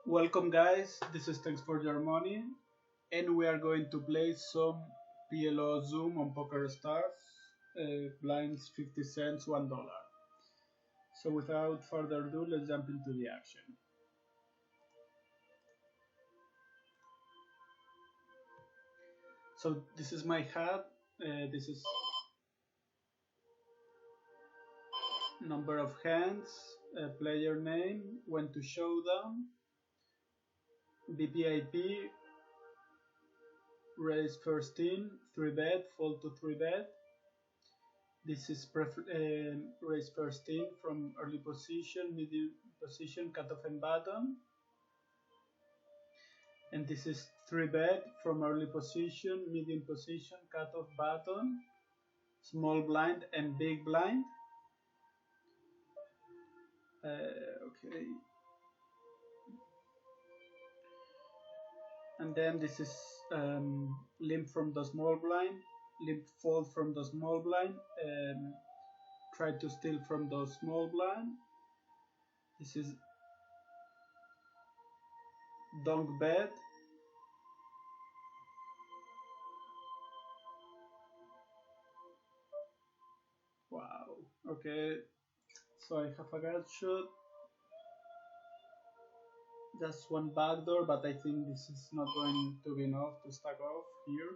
Welcome guys, this is Thanks for Your Money and we are going to play some PLO Zoom on Poker Stars, blinds 50 cents, $1. So without further ado, let's jump into the action. So this is my hat, this is number of hands, player name, when to showdown, BPIP, raise first in, 3-bet, fold to 3-bet. This is raise first in from early position, medium position, cutoff and button. And this is 3-bet from early position, medium position, cutoff button, small blind and big blind. Okay. And then this is limp from the small blind, limp fold from the small blind, try to steal from the small blind. This is donk bet. Wow, okay, so I have a gut shot, just one backdoor, but I think this is not going to be enough to stack off here.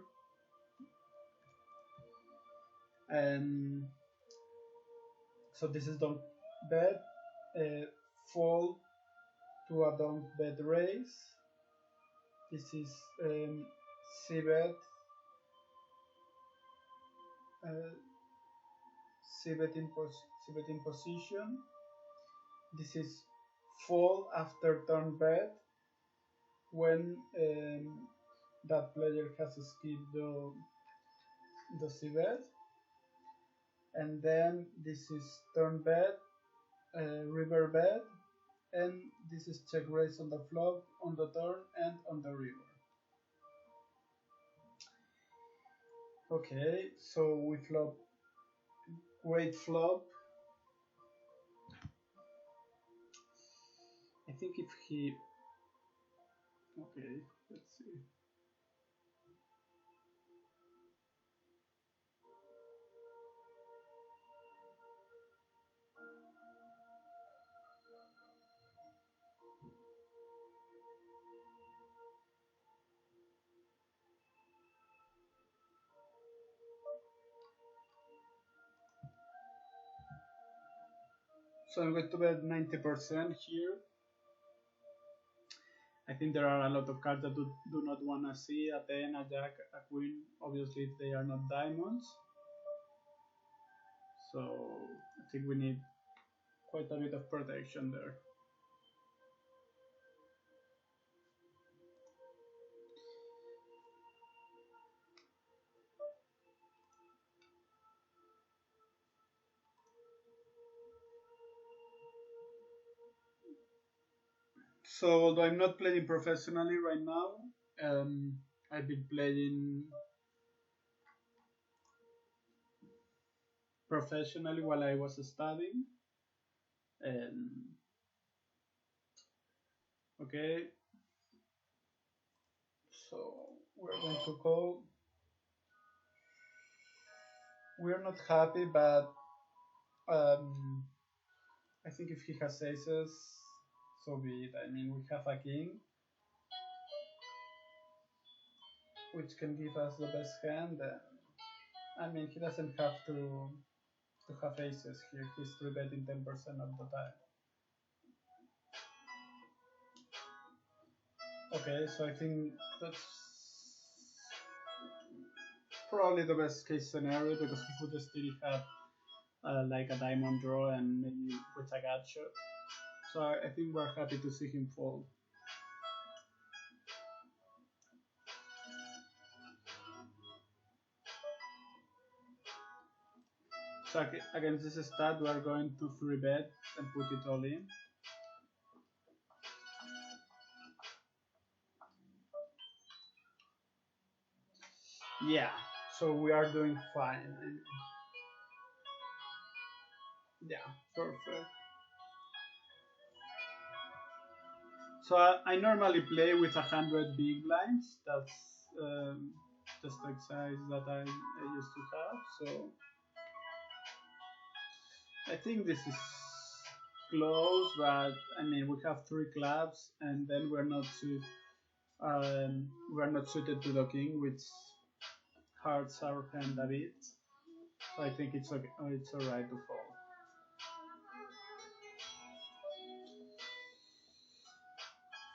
And so this is donk bet, fold to a donk bet raise. This is c-bet, c-bet in position. This is fold after turn bet when that player has skipped the c-bet. And then this is turn bet, river bet, and this is check raise on the flop, on the turn, and on the river. Okay, so we flop, great flop. I think if he, okay, let's see. So I'm going to bet 90% here. I think there are a lot of cards that do not want to see a 10, a jack, a queen, obviously if they are not diamonds. So I think we need quite a bit of protection there. So although I'm not playing professionally right now, I've been playing professionally while I was studying. Okay, so we're going to call. We're not happy, but I think if he has aces, so be it. I mean, we have a king, which can give us the best hand. I mean, he doesn't have to have aces here. He's 3-betting 10% of the time. Okay, so I think that's probably the best case scenario because he could still have like a diamond draw and maybe with a gut shot. So I think we're happy to see him fold. So against this stat, we are going to 3-bet and put it all in. Yeah, so we are doing fine. Yeah, perfect. So I normally play with 100 big blinds. That's the stack size that I used to have. So I think this is close, but I mean we have three clubs, and then we're not suited to the king, which hurts our hand a bit. So I think it's okay. It's alright to fold.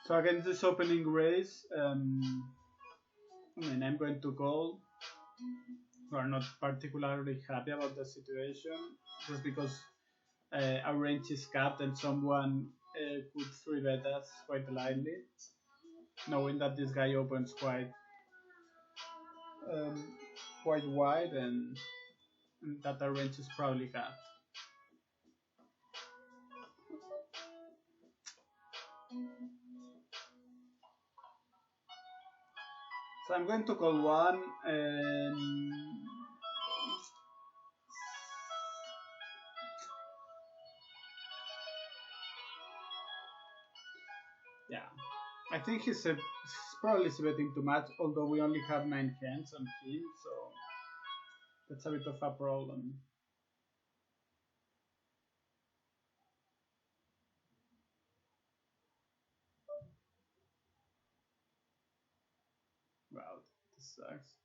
So against this opening raise, I mean I'm going to call. We're not particularly happy about the situation, just because our range is capped and someone could 3-bet us quite lightly, knowing that this guy opens um, quite wide and that our range is probably capped. So I'm going to call one, and yeah, I think he's probably betting too much, although we only have 9 hands on him, so that's a bit of a problem. Wow, this sucks.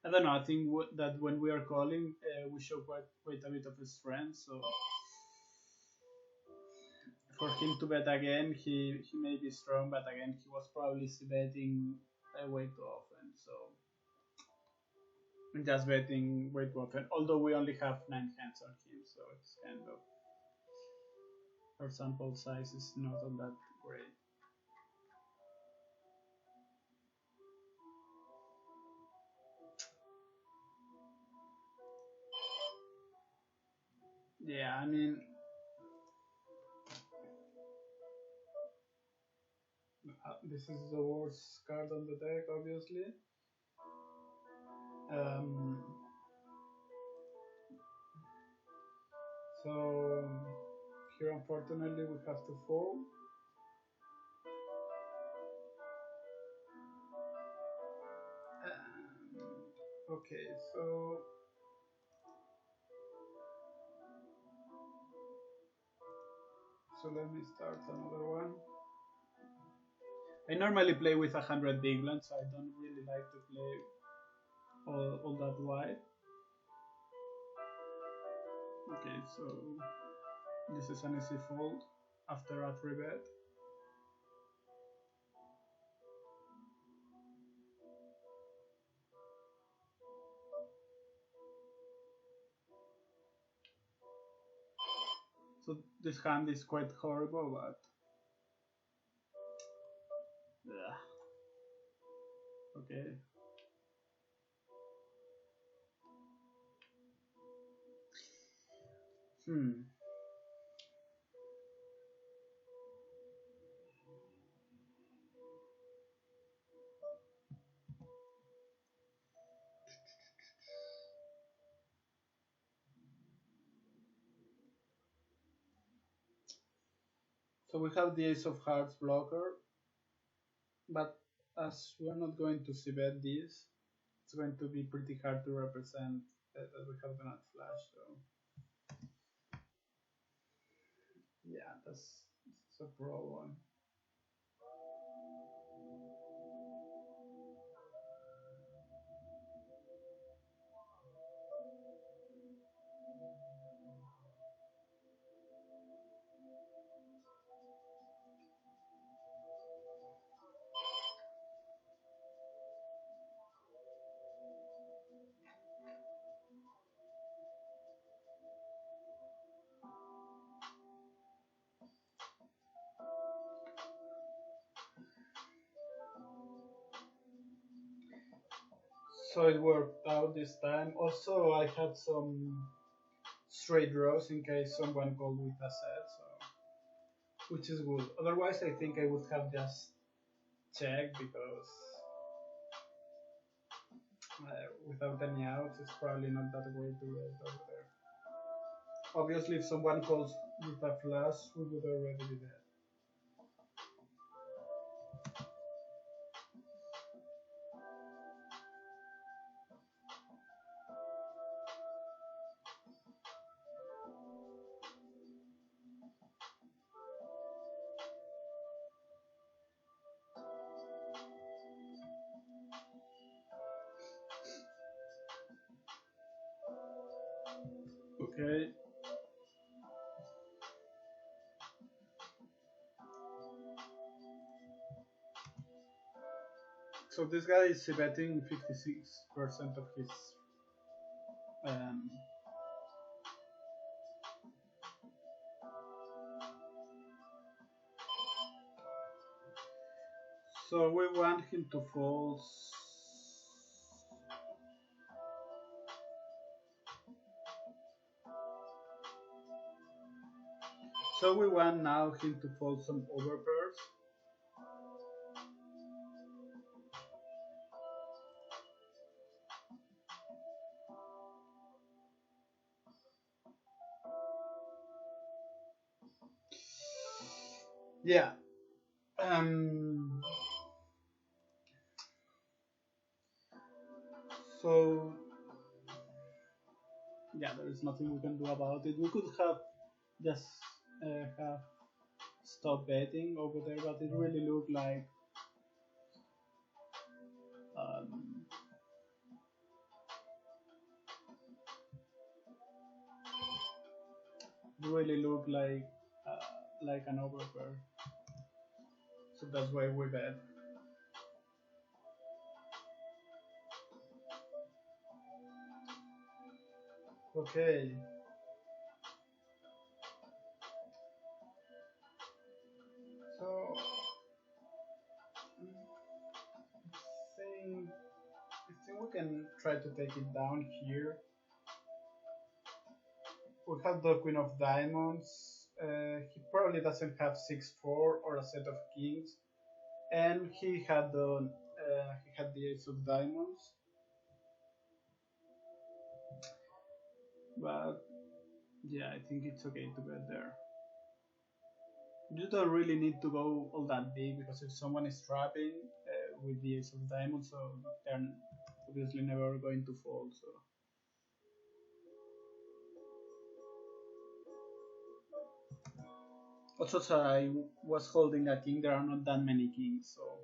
I don't know. I think that when we are calling, we show quite a bit of strength. So for him to bet again, he may be strong, but again, he was probably betting way too often. So I'm just betting way too often. Although we only have 9 hands on him, so it's kind of our sample size is not all that great. Yeah, I mean, this is the worst card on the deck, obviously. Um, so here, unfortunately, we have to fold. Okay, so let me start another one. I normally play with 100 big blinds, so I don't really like to play all that wide. Okay, so this is an easy fold after a 3-bet. So this hand is quite horrible, but yeah. Okay. So we have the Ace of Hearts blocker, but as we're not going to see bet this, it's going to be pretty hard to represent that we have the nut flash. So yeah, that's a problem. So it worked out this time. Also, I had some straight draws in case someone called with a set, so which is good. Otherwise, I think I would have just checked because without any outs, it's probably not that great to get over there. Obviously, if someone calls with a flash, we would already be dead. Okay. So this guy is betting 56% of his um, so we want him to fold. So we want now him to fold some overpairs. Yeah. So yeah, there is nothing we can do about it. We could have just have stopped betting over there, but it really looked like like an overpair. So that's why we bet. Okay. So I think we can try to take it down here. We have the Queen of Diamonds. He probably doesn't have 6-4 or a set of kings, and he had the Ace of Diamonds. But yeah, I think it's okay to bet there. You don't really need to go all that big, because if someone is trapping with the Ace of Diamonds, so they're obviously never going to fold. So also, so I was holding a king. There are not that many kings, so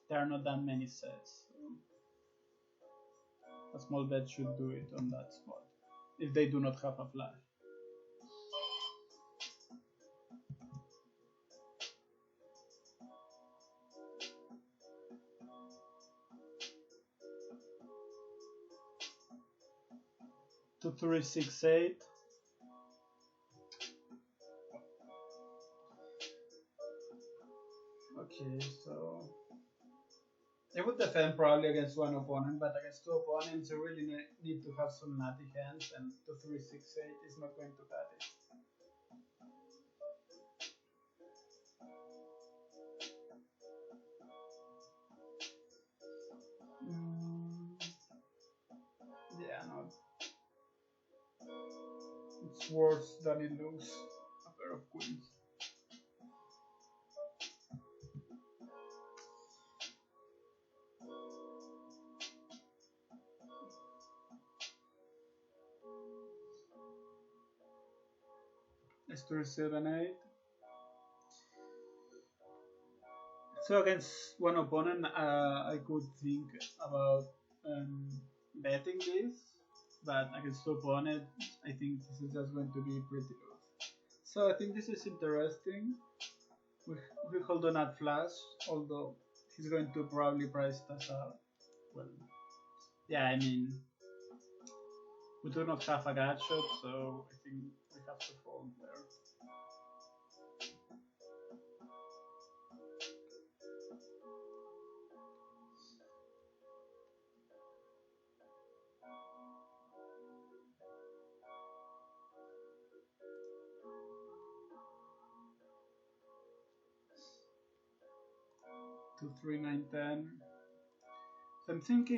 there are not that many sets. So a small bet should do it on that spot if they do not have a flash. Two, three, 6, 8. Okay, so it would defend probably against one opponent, but against two opponents, you really need to have some nutty hands, and 2, 3, 6, 8 is not going to cut it. Yeah, no. It's worse than it looks. A pair of queens. It's 3, 7, 8. So against one opponent, I could think about betting this, but against two opponents, I think this is just going to be pretty loose. So I think this is interesting. We hold on at flash, although he's going to probably price us out. Well, yeah, I mean, we do not have a gut shot, so I think we have to fold there. Two, 3, 9, 10. So I'm thinking